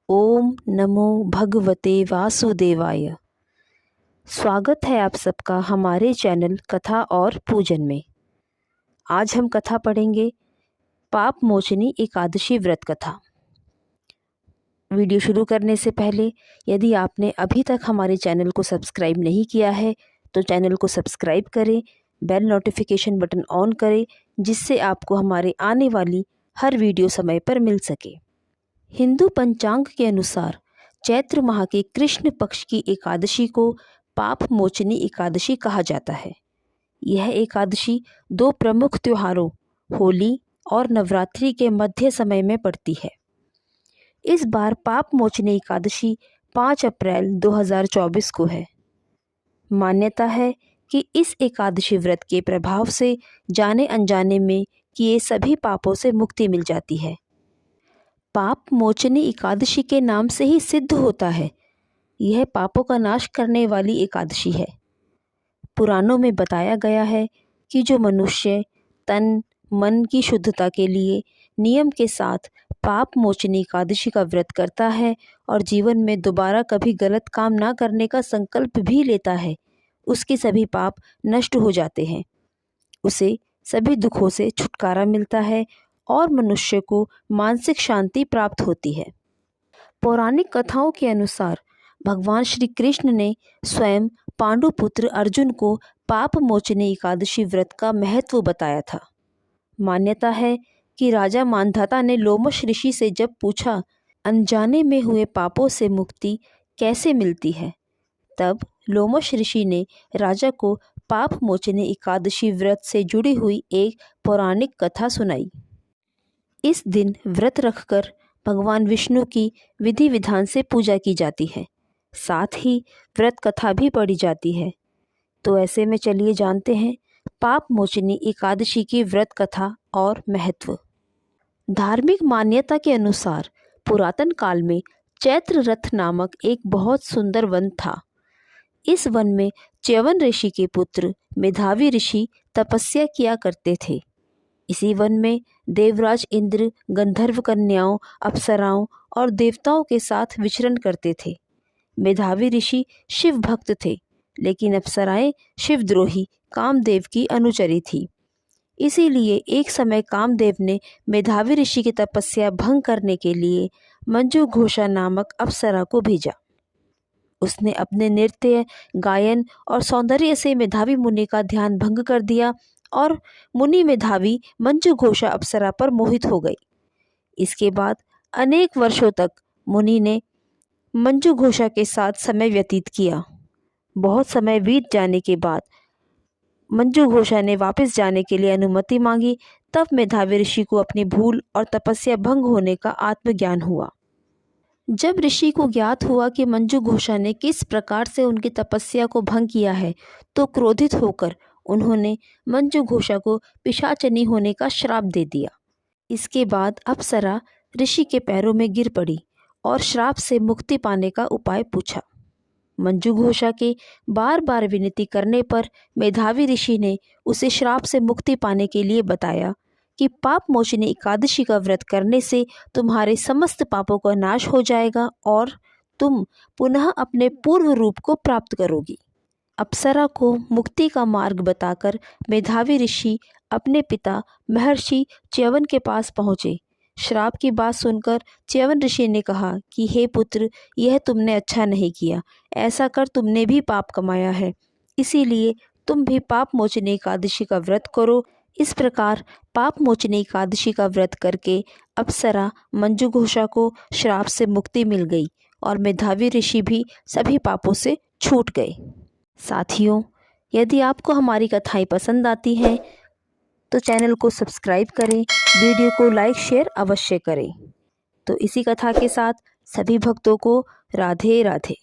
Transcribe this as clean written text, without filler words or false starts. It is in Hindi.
ओम नमो भगवते वासुदेवाय। स्वागत है आप सबका हमारे चैनल कथा और पूजन में। आज हम कथा पढ़ेंगे पाप मोचनी एकादशी व्रत कथा। वीडियो शुरू करने से पहले यदि आपने अभी तक हमारे चैनल को सब्सक्राइब नहीं किया है तो चैनल को सब्सक्राइब करें, बेल नोटिफिकेशन बटन ऑन करें जिससे आपको हमारे आने वाली हर वीडियो समय पर मिल सके। हिंदू पंचांग के अनुसार चैत्र माह के कृष्ण पक्ष की एकादशी को पाप मोचनी एकादशी कहा जाता है। यह एकादशी दो प्रमुख त्योहारों होली और नवरात्रि के मध्य समय में पड़ती है। इस बार पाप मोचनी एकादशी 5 अप्रैल 2024 को है। मान्यता है कि इस एकादशी व्रत के प्रभाव से जाने अनजाने में किए सभी पापों से मुक्ति मिल जाती है। पाप मोचनी एकादशी के नाम से ही सिद्ध होता है यह पापों का नाश करने वाली एकादशी है। पुराणों में बताया गया है कि जो मनुष्य तन मन की शुद्धता के लिए नियम के साथ पाप मोचनी एकादशी का व्रत करता है और जीवन में दोबारा कभी गलत काम ना करने का संकल्प भी लेता है, उसके सभी पाप नष्ट हो जाते हैं, उसे सभी दुखों से छुटकारा मिलता है और मनुष्य को मानसिक शांति प्राप्त होती है। पौराणिक कथाओं के अनुसार भगवान श्री कृष्ण ने स्वयं पांडुपुत्र अर्जुन को पाप मोचनी एकादशी व्रत का महत्व बताया था। मान्यता है कि राजा मांधाता ने लोमश ऋषि से जब पूछा अनजाने में हुए पापों से मुक्ति कैसे मिलती है, तब लोमश ऋषि ने राजा को पाप मोचनी एकादशी व्रत से जुड़ी हुई एक पौराणिक कथा सुनाई। इस दिन व्रत रखकर भगवान विष्णु की विधि विधान से पूजा की जाती है, साथ ही व्रत कथा भी पढ़ी जाती है। तो ऐसे में चलिए जानते हैं पाप मोचनी एकादशी की व्रत कथा और महत्व। धार्मिक मान्यता के अनुसार पुरातन काल में चैत्र रथ नामक एक बहुत सुंदर वन था। इस वन में च्यवन ऋषि के पुत्र मेधावी ऋषि तपस्या किया करते थे। इसी वन में देवराज इंद्र गंधर्व कन्याओं, अप्सराओं और देवताओं के साथ विचरण करते थे। मेधावी ऋषि शिव भक्त थे, लेकिन अप्सराएं शिवद्रोही कामदेव की अनुचरी थी। इसीलिए एक समय कामदेव ने मेधावी ऋषि की तपस्या भंग करने के लिए मंजू घोषा नामक अप्सरा को भेजा। उसने अपने नृत्य, गायन और सौंदर्य से मेधावी मुनि का ध्यान भंग कर दिया और मुनि मेधावी मंजू घोषा अप्सरा पर मोहित हो गई। इसके बाद अनेक वर्षों तक मुनि ने मंजू घोषा के साथ समय व्यतीत किया। बहुत समय बीत जाने के बाद मंजू घोषा ने वापस जाने के लिए अनुमति मांगी। तब मेधावी ऋषि को अपनी भूल और तपस्या भंग होने का आत्मज्ञान हुआ। जब ऋषि को ज्ञात हुआ कि मंजू घोषा ने किस प्रकार से उनकी तपस्या को भंग किया है, तो क्रोधित होकर उन्होंने मंजू घोषा को पिशाचनी होने का श्राप दे दिया। इसके बाद अप्सरा ऋषि के पैरों में गिर पड़ी और श्राप से मुक्ति पाने का उपाय पूछा। मंजू घोषा के बार बार विनती करने पर मेधावी ऋषि ने उसे श्राप से मुक्ति पाने के लिए बताया कि पाप मोचनी एकादशी का व्रत करने से तुम्हारे समस्त पापों का नाश हो जाएगा और तुम पुनः अपने पूर्व रूप को प्राप्त करोगी। अप्सरा को मुक्ति का मार्ग बताकर मेधावी ऋषि अपने पिता महर्षि च्यवन के पास पहुँचे। श्राप की बात सुनकर च्यवन ऋषि ने कहा कि हे पुत्र, यह तुमने अच्छा नहीं किया, ऐसा कर तुमने भी पाप कमाया है, इसीलिए तुम भी पाप मोचनी एकादशी का व्रत करो। इस प्रकार पाप मोचनी एकादशी का व्रत करके अप्सरा मंजू घोषा को श्राप से मुक्ति मिल गई और मेधावी ऋषि भी सभी पापों से छूट गए। साथियों, यदि आपको हमारी कथाएं पसंद आती हैं तो चैनल को सब्सक्राइब करें, वीडियो को लाइक शेयर अवश्य करें। तो इसी कथा के साथ सभी भक्तों को राधे राधे।